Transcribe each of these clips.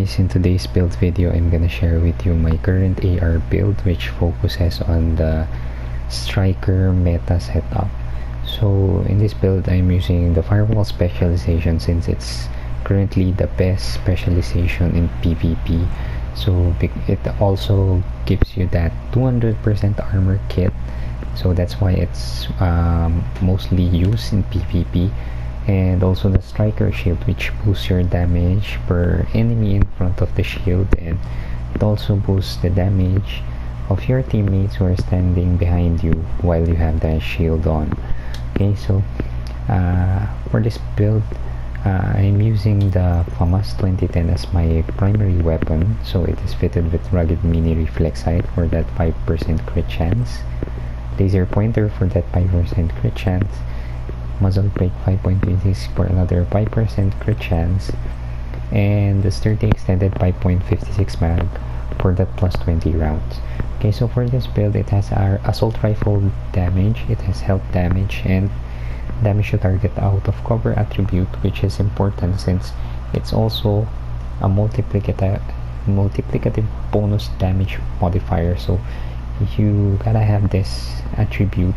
guys, in today's build video I'm gonna share with you my current AR build, which focuses on the striker meta setup. So in this build I'm using the Firewall specialization since it's currently the best specialization in PvP. So it also gives you that 200% armor kit, so that's why it's mostly used in PvP. And also the striker shield, which boosts your damage per enemy in front of the shield, and it also boosts the damage of your teammates who are standing behind you while you have that shield on. Okay, so for this build I'm using the FAMAS 2010 as my primary weapon, so it is fitted with rugged mini reflex sight for that 5% crit chance, laser pointer for that 5% crit chance, muzzle brake 5.26 for another 5% crit chance, and the sturdy extended 5.56 mag for that plus 20 rounds. Okay, so for this build it has our assault rifle damage, it has health damage, and damage to target out of cover attribute, which is important since it's also a multiplicative bonus damage modifier. So you gotta have this attribute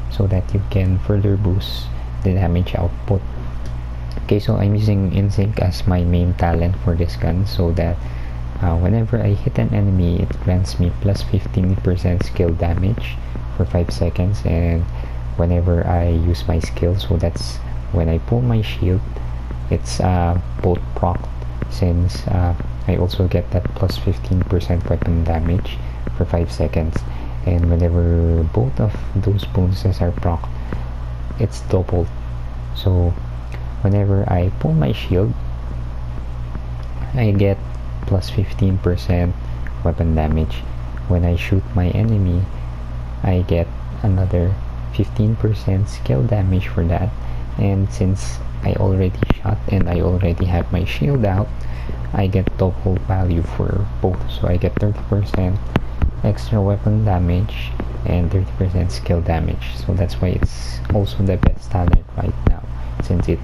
so that you can further boost the damage output. Okay, so I'm using InSync as my main talent for this gun, so that whenever I hit an enemy it grants me plus 15% skill damage for 5 seconds, and whenever I use my skill, so that's when I pull my shield, it's both procced since I also get that plus 15% weapon damage for 5 seconds, and whenever both of those bonuses are procced, it's doubled. So whenever I pull my shield I get plus 15% weapon damage. When I shoot my enemy I get another 15% skill damage for that, and since I already shot and I already have my shield out, I get double value for both, so I get 30% extra weapon damage and 30% skill damage. So that's why it's also the best talent right now, since it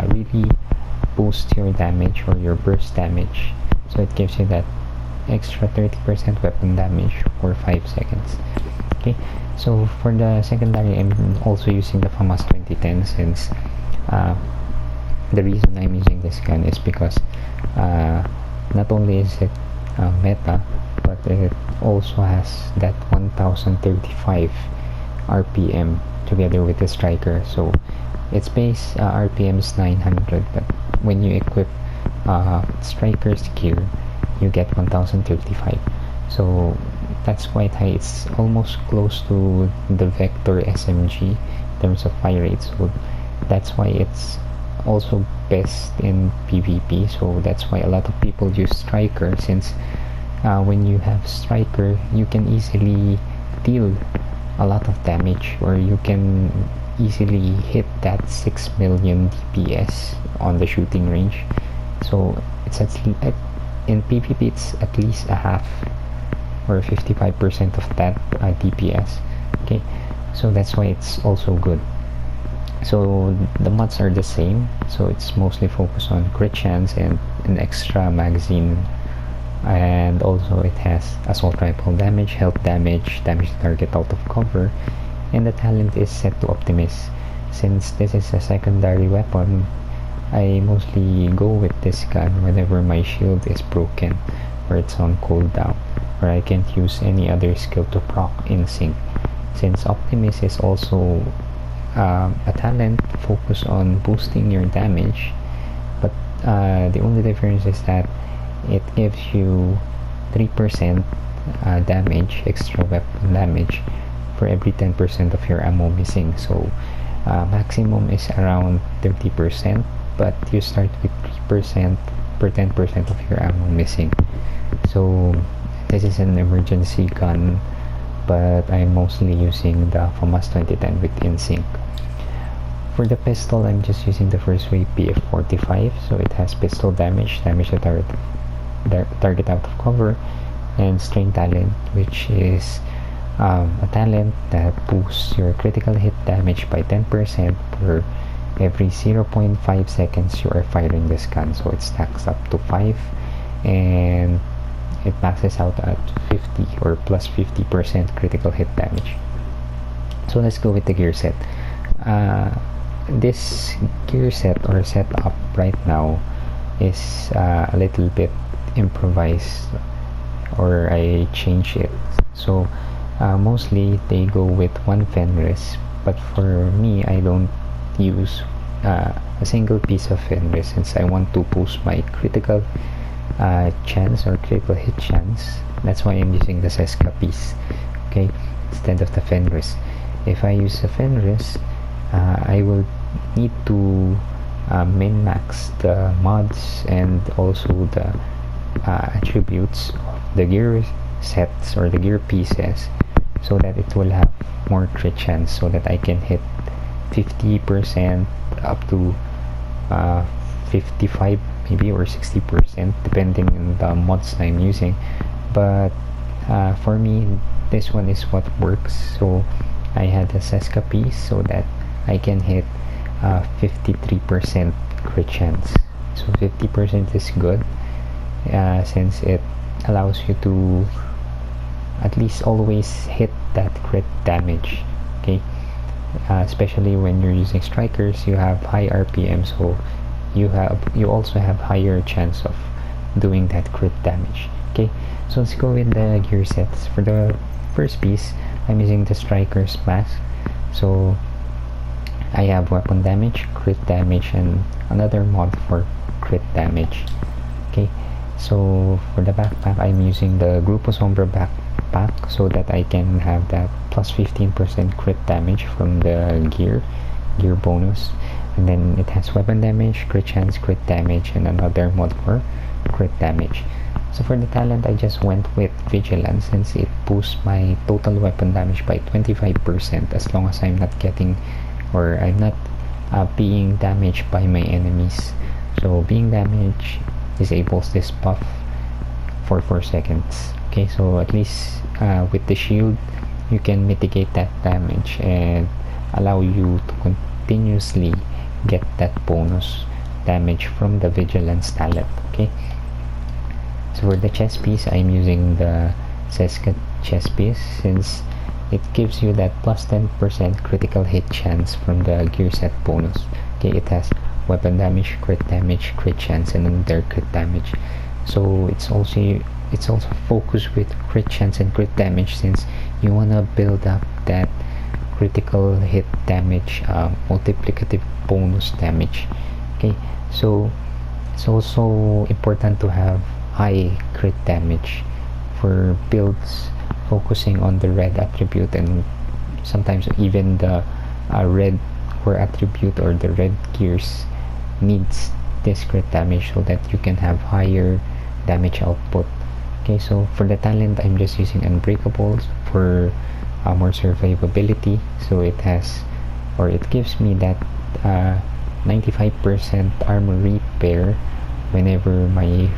really boosts your damage or your burst damage, so it gives you that extra 30% weapon damage for 5 seconds. Okay, so for the secondary I'm also using the FAMAS 2010 since the reason I'm using this gun is because not only is it meta, but it also has that 1035 RPM together with the striker. So its base RPM is 900, but when you equip striker's gear you get 1035, so that's quite high. It's almost close to the Vector SMG in terms of fire rate, so that's why it's also best in PvP. So that's why a lot of people use striker, since when you have striker you can easily deal a lot of damage, or you can easily hit that 6 million DPS on the shooting range. So it's in PvP it's at least a half or 55% of that DPS. Okay, so that's why it's also good. So the mods are the same, so it's mostly focused on crit chance and an extra magazine, and also it has assault rifle damage, health damage, damage to target out of cover, and the talent is set to Optimus. Since this is a secondary weapon, I mostly go with this gun whenever my shield is broken or it's on cooldown, or I can't use any other skill to proc InSync, since Optimus is also a talent focused on boosting your damage, but the only difference is that it gives you 3% damage, extra weapon damage for every 10% of your ammo missing. So maximum is around 30%, but you start with 3% per 10% of your ammo missing. So this is an emergency gun, but I'm mostly using the FAMAS 2010 with InSync. For the pistol I'm just using the first wave PF45, so it has pistol damage, damage to target out of cover, and strain talent, which is a talent that boosts your critical hit damage by 10% per every 0.5 seconds you are firing this gun, so it stacks up to 5 and it maxes out at 50 or plus 50% critical hit damage. So let's go with the gear set. This gear set or setup right now is a little bit improvised, or I change it. So mostly they go with one Fenris, but for me I don't use a single piece of Fenris since I want to boost my critical chance or critical hit chance. That's why I'm using the Seska piece, okay, instead of the Fenris. If I use a Fenris, I will need to min-max the mods and also the attributes of the gear sets or the gear pieces, so that it will have more crit chance, so that I can hit 50% up to 55 maybe, or 60% depending on the mods I'm using. But for me, this one is what works. So I had a Seska piece so that I can hit 53% crit chance. So 50% is good, since it allows you to at least always hit that crit damage, okay. Especially when you're using strikers, you have high RPM, so you also have higher chance of doing that crit damage, okay. So let's go with the gear sets. For the first piece, I'm using the striker's mask. So I have weapon damage, crit damage, and another mod for crit damage, okay. So for the backpack, I'm using the Grupo Sombra backpack so that I can have that plus 15% crit damage from the gear bonus. And then it has weapon damage, crit chance, crit damage, and another mod for crit damage. So for the talent, I just went with Vigilance since it boosts my total weapon damage by 25% as long as I'm not getting, or I'm not being damaged by my enemies. So being damaged disables this buff for 4 seconds, okay. So at least with the shield you can mitigate that damage and allow you to continuously get that bonus damage from the Vigilance talent, okay. So for the chest piece, I'm using the Seska chest piece since it gives you that plus 10% critical hit chance from the gear set bonus, okay. It has weapon damage, crit chance, and another crit damage. So it's also focused with crit chance and crit damage since you wanna build up that critical hit damage, multiplicative bonus damage, okay. So it's also important to have high crit damage for builds focusing on the red attribute, and sometimes even the red core attribute or the red gears needs this crit damage so that you can have higher damage output, okay. So for the talent, I'm just using Unbreakable for more survivability. So it has, or it gives me that 95% armor repair whenever my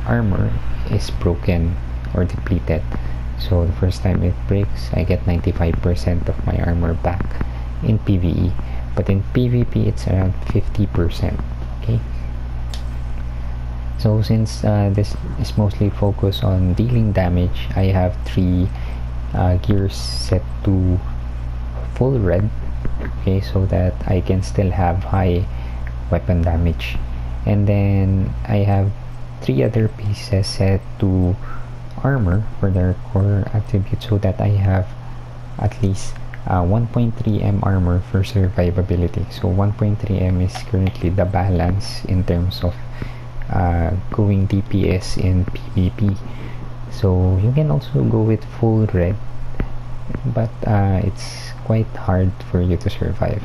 armor is broken or depleted. So the first time it breaks, I get 95% of my armor back in PvE, but in PvP it's around 50%, okay. So since this is mostly focused on dealing damage, I have 3 gears set to full red, okay, so that I can still have high weapon damage. And then I have 3 other pieces set to armor for their core attribute so that I have at least 1.3m armor for survivability. So 1.3m is currently the balance in terms of going DPS in PvP. So you can also go with full red, but it's quite hard for you to survive.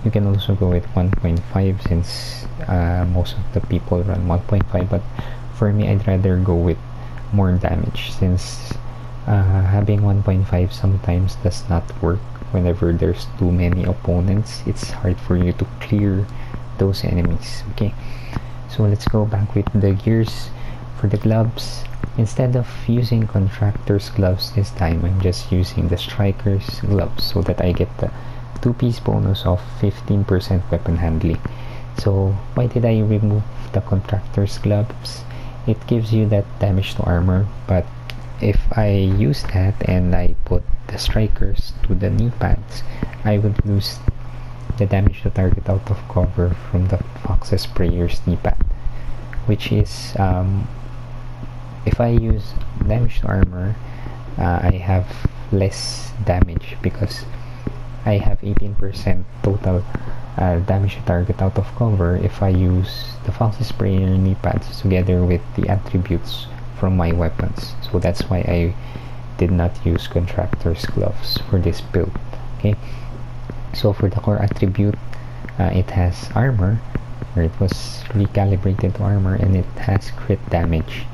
You can also go with 1.5 since most of the people run 1.5, but for me I'd rather go with more damage since having 1.5 sometimes does not work whenever there's too many opponents. It's hard for you to clear those enemies, okay. So let's go back with the gears. For the gloves, instead of using contractor's gloves this time, I'm just using the striker's gloves so that I get the 2-piece bonus of 15% weapon handling. So why did I remove the contractor's gloves? it gives you that damage to armor, but if I use that and I put the strikers to the knee pads, I would lose the damage to target out of cover from the Fox's Sprayer's knee pad, which is if I use damage to armor, I have less damage because I have 18% total damage to target out of cover if I use the Fox's Sprayer knee pads together with the attributes from my weapons. So that's why I did not use Contractor's Gloves for this build. Okay, so for the core attribute, it has armor, or it was recalibrated to armor, and it has crit damage.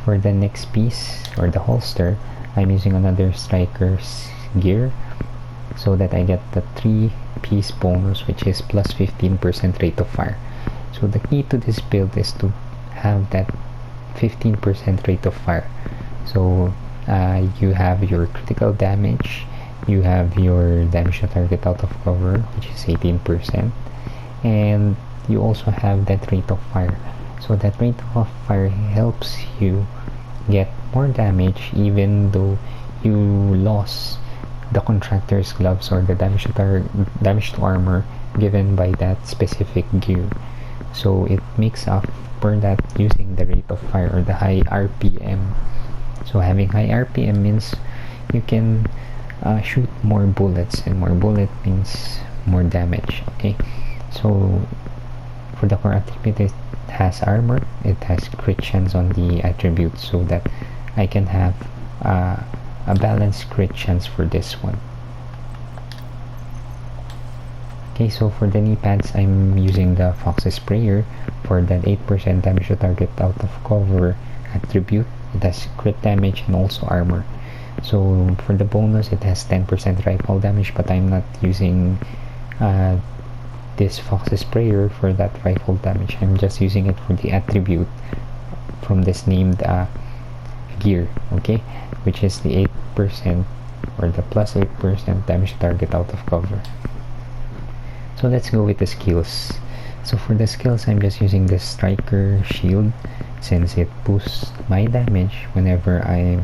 For the next piece, or the holster, I'm using another striker's gear so that I get the 3-piece bonus, which is plus 15% rate of fire. So the key to this build is to have that 15% rate of fire. So you have your critical damage, you have your damage to target out of cover, which is 18%, and you also have that rate of fire. So that rate of fire helps you get more damage even though you lost the Contractor's Gloves or the damage to armor given by that specific gear. So it makes up for that using the rate of fire or the high RPM. So having high RPM means you can shoot more bullets, and more bullet means more damage. Okay, so for the core attribute, it has armor, it has crit chance on the attribute, so that I can have a balanced crit chance for this one. Okay, so for the knee pads, I'm using the Fox's Sprayer for that 8% damage to target out of cover attribute. It has crit damage and also armor. So for the bonus, it has 10% rifle damage, but I'm not using this Fox's Sprayer for that rifle damage. I'm just using it for the attribute from this named gear, okay, which is the 8% or the plus 8% damage to target out of cover. So let's go with the skills. So for the skills, I'm just using the Striker Shield since it boosts my damage whenever I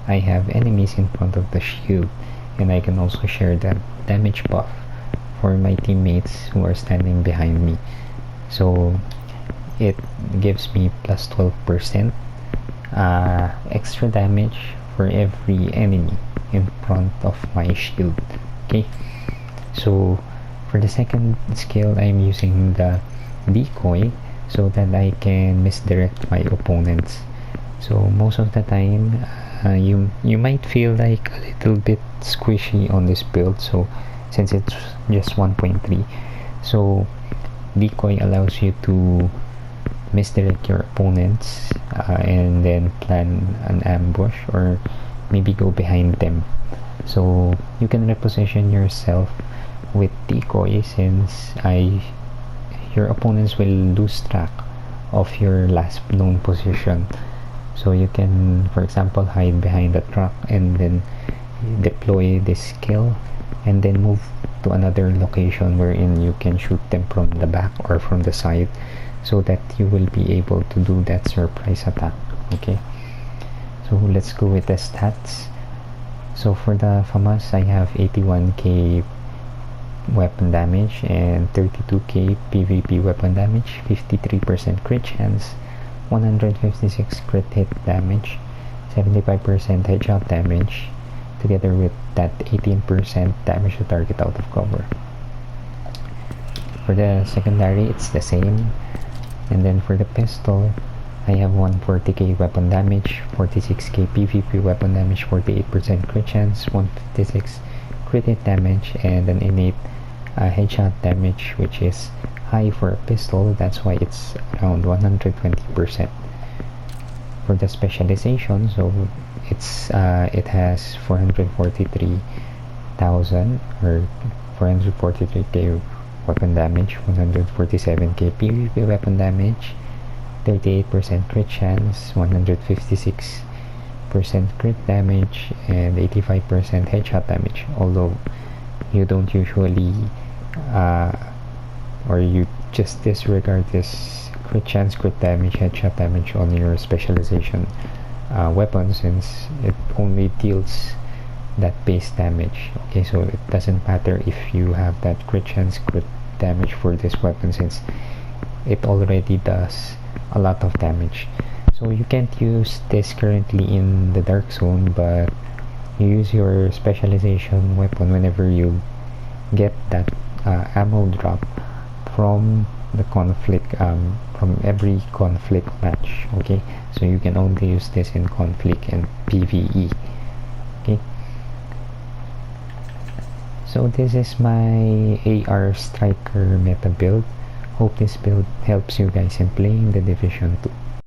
have enemies in front of the shield, and I can also share that damage buff for my teammates who are standing behind me. So it gives me plus 12% extra damage for every enemy in front of my shield. Okay, so for the second skill, I'm using the decoy so that I can misdirect my opponents. So most of the time you might feel like a little bit squishy on this build, so since it's just 1.3, so decoy allows you to misdirect your opponents and then plan an ambush or maybe go behind them. So you can reposition yourself with decoy since your opponents will lose track of your last known position. So you can, for example, hide behind a truck and then deploy this skill and then move to another location wherein you can shoot them from the back or from the side, so that you will be able to do that surprise attack. Okay, so let's go with the stats. So for the FAMAS, I have 81k weapon damage and 32k PvP weapon damage, 53% crit chance, 156 crit hit damage, 75% headshot damage, together with that 18% damage to target out of cover. For the secondary, it's the same. And then for the pistol, I have 140k weapon damage, 46k PvP weapon damage, 48% crit chance, 156 crit hit damage, and an innate headshot damage, which is high for a pistol. That's why it's around 120%. For the specialization, so it has 443,000 or 443k weapon damage, 147k PvP weapon damage, 38% crit chance, 156% crit damage, and 85% headshot damage. Although you don't usually or you just disregard this crit chance, crit damage, headshot damage on your specialization weapon, since it only deals that base damage. Okay, so it doesn't matter if you have that crit chance, crit damage for this weapon, since it already does a lot of damage. So you can't use this currently in the dark zone, but you use your specialization weapon whenever you get that ammo drop from the conflict, from every conflict match. Okay, so you can only use this in conflict and PvE. Okay, so this is my AR striker meta build. Hope this build helps you guys in playing the Division 2.